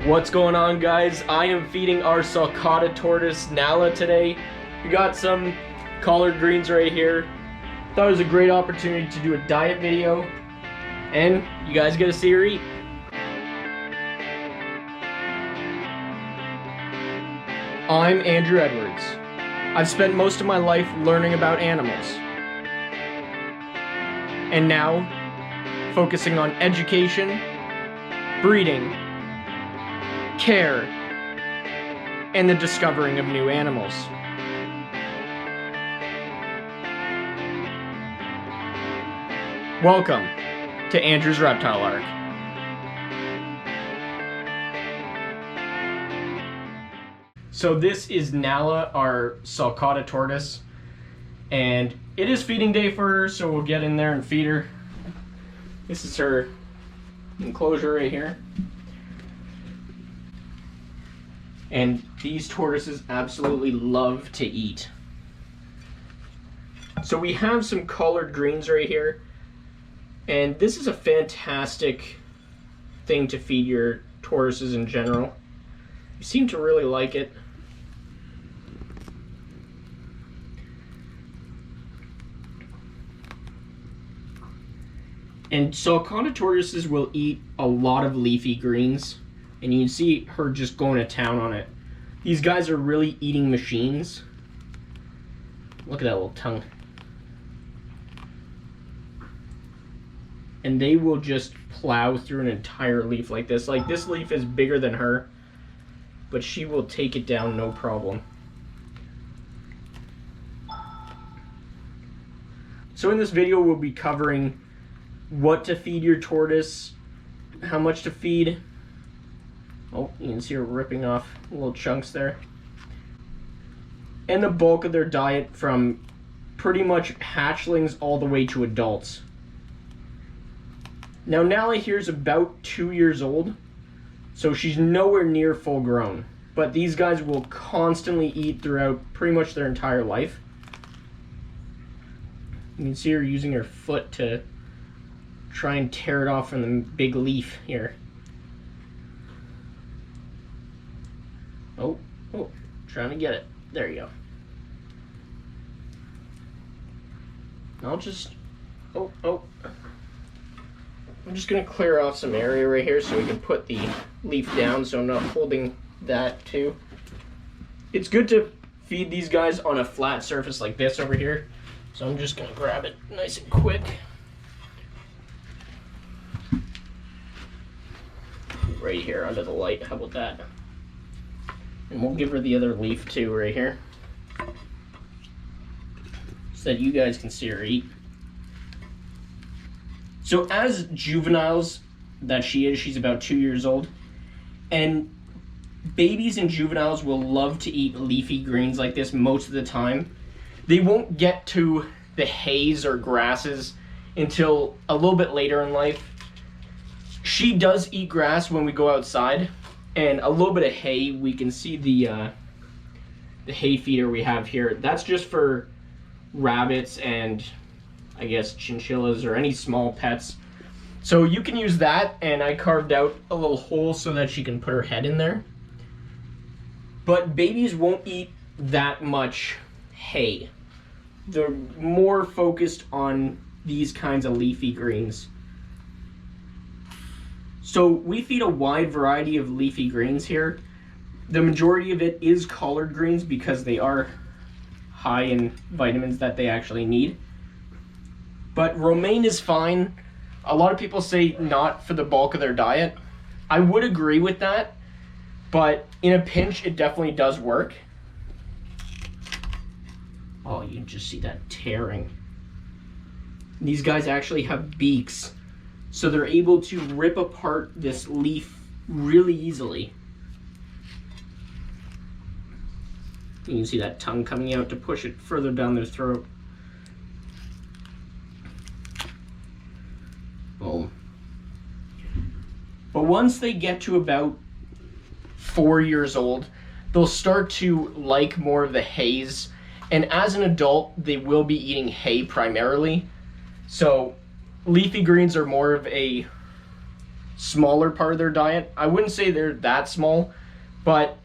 What's going on, guys? I am feeding our Sulcata Tortoise Nala today. We got some collard greens right here. Thought it was a great opportunity to do a diet video, and you guys get to see her eat. I'm Andrew Edwards. I've spent most of my life learning about animals, and now focusing on education, breeding, care, and the discovering of new animals. Welcome to Andrew's Reptile Arc. So this is Nala, our Sulcata Tortoise, and it is feeding day for her, so we'll get in there and feed her. This is her enclosure right here. And these tortoises absolutely love to eat. So we have some collard greens right here, and this is a fantastic thing to feed your tortoises in general. You seem to really like it. And Sulcata tortoises will eat a lot of leafy greens, and you can see her just going to town on it. These guys are really eating machines. Look at that little tongue. And they will just plow through an entire leaf like this. Like, this leaf is bigger than her, but she will take it down no problem. So in this video, we'll be covering what to feed your tortoise, how much to feed. Oh, you can see her ripping off little chunks there. And the bulk of their diet from pretty much hatchlings all the way to adults. Now Nala here is about 2 years old, so she's nowhere near full grown. But these guys will constantly eat throughout pretty much their entire life. You can see her using her foot to try and tear it off from the big leaf here. Oh, trying to get it. There you go. I'll just, I'm just gonna clear off some area right here so we can put the leaf down so I'm not holding that too. It's good to feed these guys on a flat surface like this over here. So I'm just gonna grab it nice and quick. Right here under the light, how about that? And we'll give her the other leaf too right here, so that you guys can see her eat. So as juveniles that she's about 2 years old, and babies and juveniles will love to eat leafy greens like this most of the time. They won't get to the hays or grasses until a little bit later in life. She does eat grass when we go outside, and a little bit of hay. We can see the hay feeder we have here. That's just for rabbits and I guess chinchillas or any small pets. So you can use that, and I carved out a little hole so that she can put her head in there. But babies won't eat that much hay. They're more focused on these kinds of leafy greens. So we feed a wide variety of leafy greens here. The majority of it is collard greens because they are high in vitamins that they actually need. But romaine is fine. A lot of people say not for the bulk of their diet. I would agree with that, but in a pinch it definitely does work. Oh, you can just see that tearing. These guys actually have beaks, so they're able to rip apart this leaf really easily. You can see that tongue coming out to push it further down their throat. Boom. But once they get to about 4 years old, they'll start to like more of the hays. And as an adult, they will be eating hay primarily. So leafy greens are more of a smaller part of their diet. I wouldn't say they're that small, but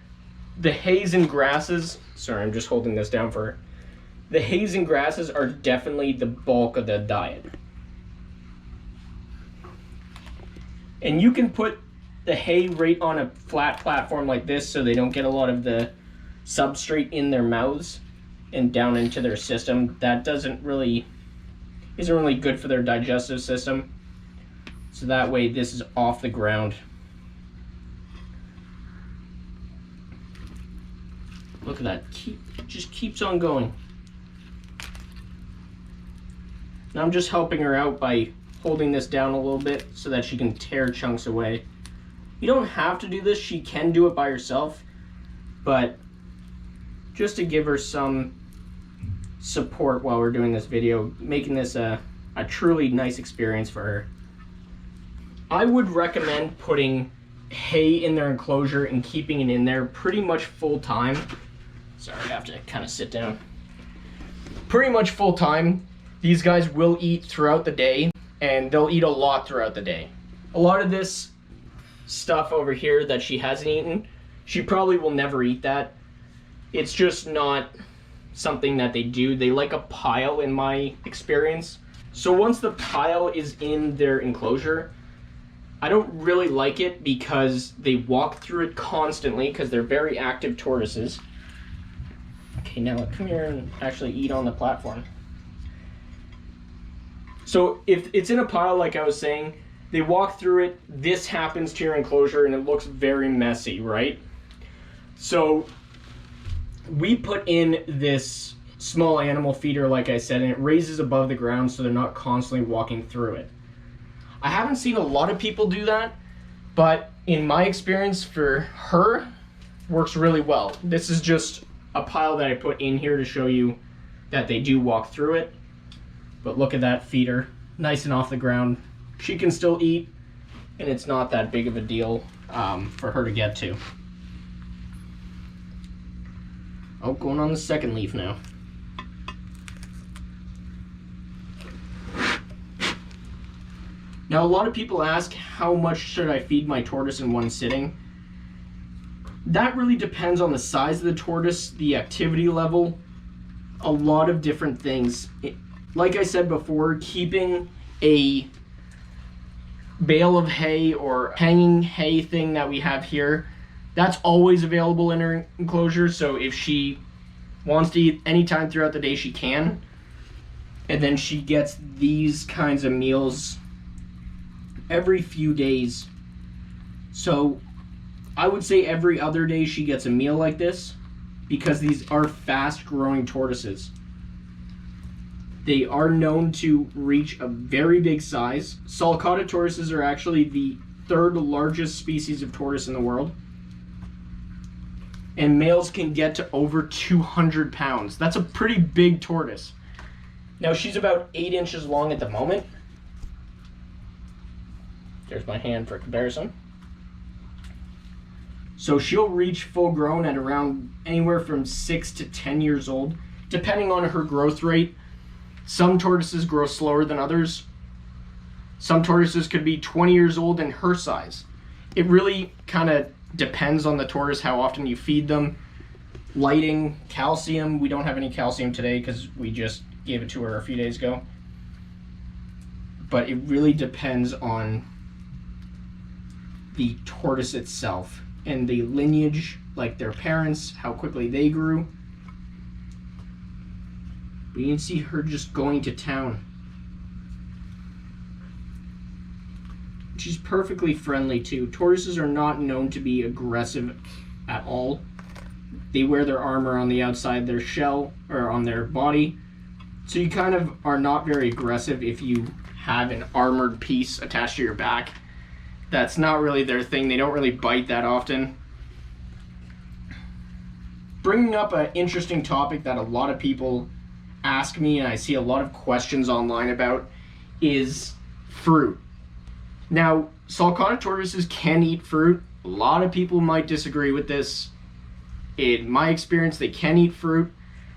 the hays and grasses, sorry, I'm just holding this down for her. The hays and grasses are definitely the bulk of the diet. And you can put the hay right on a flat platform like this so they don't get a lot of the substrate in their mouths and down into their system. That isn't really good for their digestive system. So that way this is off the ground. Look at that, just keeps on going. Now I'm just helping her out by holding this down a little bit so that she can tear chunks away. You don't have to do this, she can do it by herself, but just to give her some support while we're doing this video, making this a truly nice experience for her. I would recommend putting hay in their enclosure and keeping it in there pretty much full time. Sorry, I have to kind of sit down. Pretty much full time. These guys will eat throughout the day, and they'll eat a lot throughout the day. A lot of this stuff over here that she hasn't eaten, she probably will never eat that. It's just not something that they do. They like a pile in my experience. So once the pile is in their enclosure, I don't really like it because they walk through it constantly because they're very active tortoises. Okay, now come here and actually eat on the platform. So if it's in a pile, like I was saying, they walk through it, this happens to your enclosure and it looks very messy, right? So we put in this small animal feeder, like I said, and it raises above the ground so they're not constantly walking through it. I haven't seen a lot of people do that, but in my experience for her, works really well. This is just a pile that I put in here to show you that they do walk through it. But look at that feeder, nice and off the ground. She can still eat, and it's not that big of a deal for her to get to. Oh, going on the second leaf now. Now, a lot of people ask, how much should I feed my tortoise in one sitting? That really depends on the size of the tortoise, the activity level, a lot of different things. Like I said before, keeping a bale of hay or hanging hay thing that we have here, that's always available in her enclosure. So if she wants to eat anytime throughout the day, she can. And then she gets these kinds of meals every few days. So I would say every other day she gets a meal like this, because these are fast growing tortoises. They are known to reach a very big size. Sulcata tortoises are actually the third largest species of tortoise in the world. And males can get to over 200 pounds. That's a pretty big tortoise. Now she's about 8 inches long at the moment. There's my hand for comparison. So she'll reach full grown at around anywhere from 6 to 10 years old, depending on her growth rate. Some tortoises grow slower than others. Some tortoises could be 20 years old and her size. It really kind of depends on the tortoise, how often you feed them. Lighting, calcium. We don't have any calcium today because we just gave it to her a few days ago. But it really depends on the tortoise itself and the lineage, like their parents, how quickly they grew. But you can see her just going to town. She's perfectly friendly too. Tortoises are not known to be aggressive at all. They wear their armor on the outside of their shell or on their body. So you kind of are not very aggressive if you have an armored piece attached to your back. That's not really their thing. They don't really bite that often. Bringing up an interesting topic that a lot of people ask me and I see a lot of questions online about is fruit. Now, Sulcata tortoises can eat fruit. A lot of people might disagree with this. In my experience, they can eat fruit,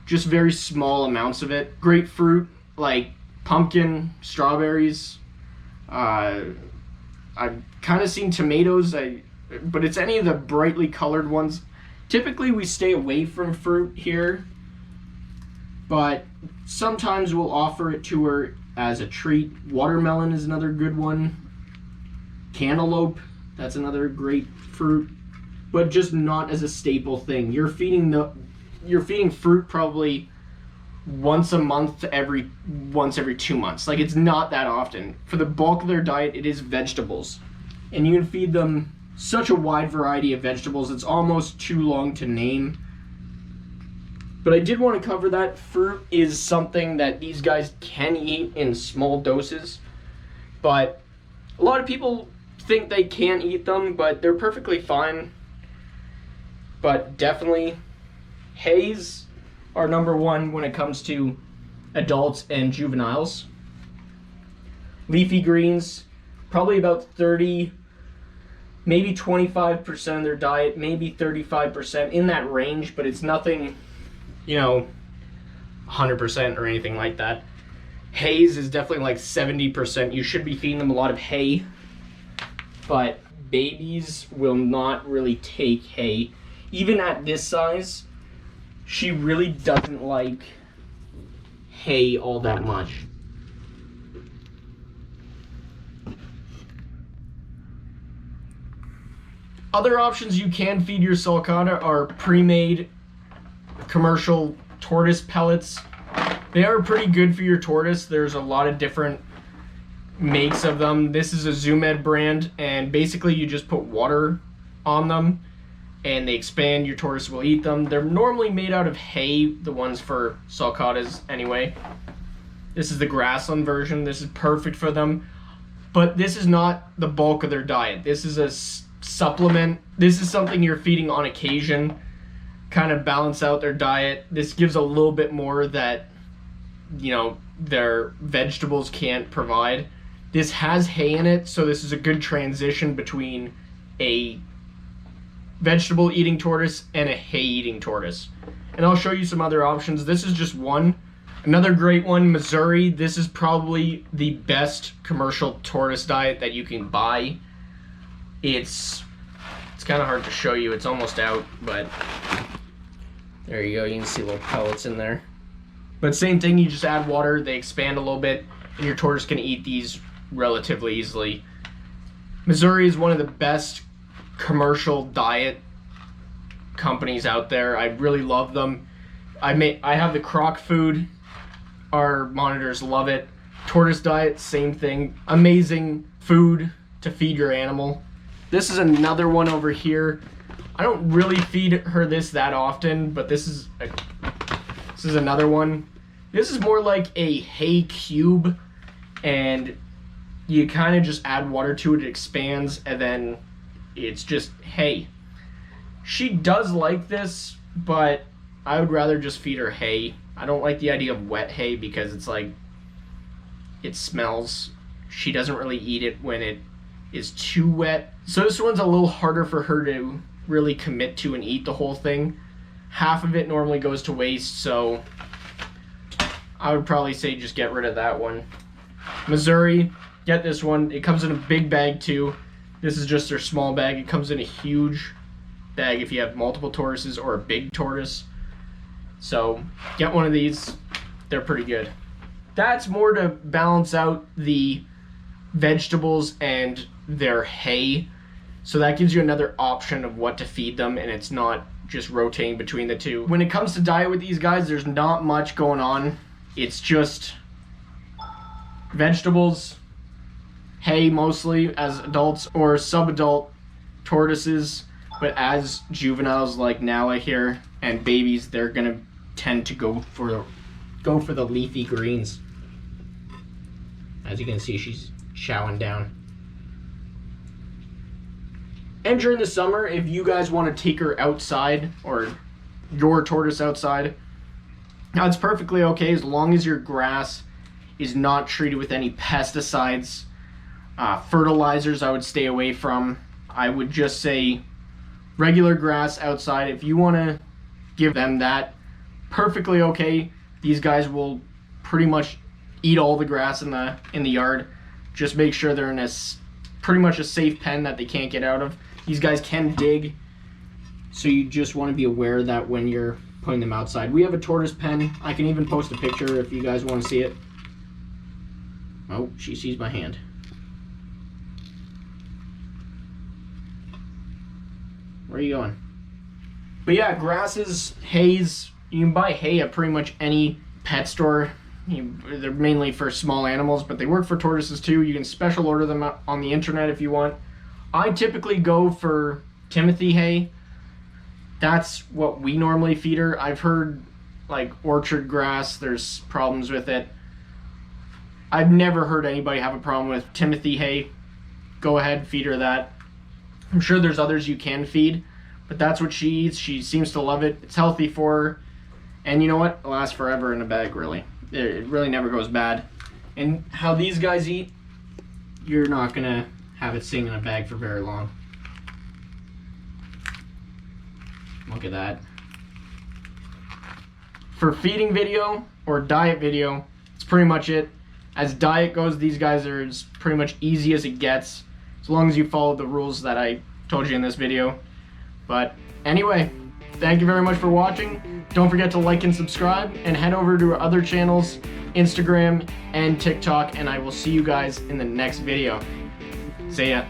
just very small amounts of it. Grapefruit, like pumpkin, strawberries, I've kind of seen tomatoes, but it's any of the brightly colored ones. Typically we stay away from fruit here, but sometimes we'll offer it to her as a treat. Watermelon is another good one. Cantaloupe, that's another great fruit, but just not as a staple thing. You're feeding fruit probably once a month to once every 2 months. Like, it's not that often. For the bulk of their diet, it is vegetables. And you can feed them such a wide variety of vegetables, it's almost too long to name. But I did want to cover that. Fruit is something that these guys can eat in small doses, but a lot of people think they can't eat them, but they're perfectly fine. But definitely, hays are number one when it comes to adults and juveniles. Leafy greens, probably about 30, maybe 25% of their diet, maybe 35%, in that range, but it's nothing, 100% or anything like that. Hays is definitely like 70%. You should be feeding them a lot of hay, but babies will not really take hay. Even at this size, she really doesn't like hay all that much. Other options you can feed your sulcata are pre-made commercial tortoise pellets. They are pretty good for your tortoise. There's a lot of different makes of them. This is a Zoomed brand, and basically you just put water on them and they expand. Your tortoise will eat them. They're normally made out of hay, the ones for sulcatas anyway. This is the grassland version. This is perfect for them, but this is not the bulk of their diet. This is a supplement. This is something you're feeding on occasion, kind of balance out their diet. This gives a little bit more that their vegetables can't provide. This has hay in it, so this is a good transition between a vegetable eating tortoise and a hay eating tortoise. And I'll show you some other options. This is just one. Another great one, Missouri. This is probably the best commercial tortoise diet that you can buy. It's kind of hard to show you. It's almost out, but there you go. You can see little pellets in there. But same thing, you just add water, they expand a little bit, and your tortoise can eat these relatively easily. Missouri is one of the best commercial diet companies out there. I really love them. I have the crock food. Our monitors love it. Tortoise diet, same thing. Amazing food to feed your animal. This is another one over here. I don't really feed her this that often, but this is another one. This is more like a hay cube, and you kind of just add water to it, it expands, and then it's just hay. She does like this, but I would rather just feed her hay. I don't like the idea of wet hay because it's like, it smells. She doesn't really eat it when it is too wet. So this one's a little harder for her to really commit to and eat the whole thing. Half of it normally goes to waste, so I would probably say just get rid of that one. Missouri, get this one. It comes in a big bag too. This is just their small bag. It comes in a huge bag if you have multiple tortoises or a big tortoise. So get one of these. They're pretty good. That's more to balance out the vegetables and their hay. So that gives you another option of what to feed them, and it's not just rotating between the two. When it comes to diet with these guys, there's not much going on. It's just vegetables, hay mostly as adults, or subadult tortoises. But as juveniles like Nala here and babies, they're gonna tend to go for the leafy greens. As you can see, she's chowing down. And during the summer, if you guys want to take her outside, or your tortoise outside, now it's perfectly okay as long as your grass is not treated with any pesticides. Fertilizers I would stay away from. I would just say regular grass outside. If you want to give them that, perfectly okay. These guys will pretty much eat all the grass in the yard. Just make sure they're in a pretty much a safe pen that they can't get out of. These guys can dig, so you just want to be aware of that when you're putting them outside. We have a tortoise pen. I can even post a picture if you guys want to see it. Oh, she sees my hand. Where are you going? But yeah, grasses, hays, you can buy hay at pretty much any pet store. They're mainly for small animals, but they work for tortoises too. You can special order them on the internet if you want. I typically go for Timothy hay. That's what we normally feed her. I've heard like orchard grass, there's problems with it. I've never heard anybody have a problem with Timothy hay. Go ahead, feed her that. I'm sure there's others you can feed, but that's what she eats. She seems to love it. It's healthy for her. And you know what? It lasts forever in a bag, really. It really never goes bad. And how these guys eat, you're not going to have it sitting in a bag for very long. Look at that. For feeding video or diet video, it's pretty much it. As diet goes, these guys are as pretty much easy as it gets, as long as you follow the rules that I told you in this video. But anyway, thank you very much for watching. Don't forget to like and subscribe, and head over to our other channels, Instagram and TikTok, and I will see you guys in the next video. See ya.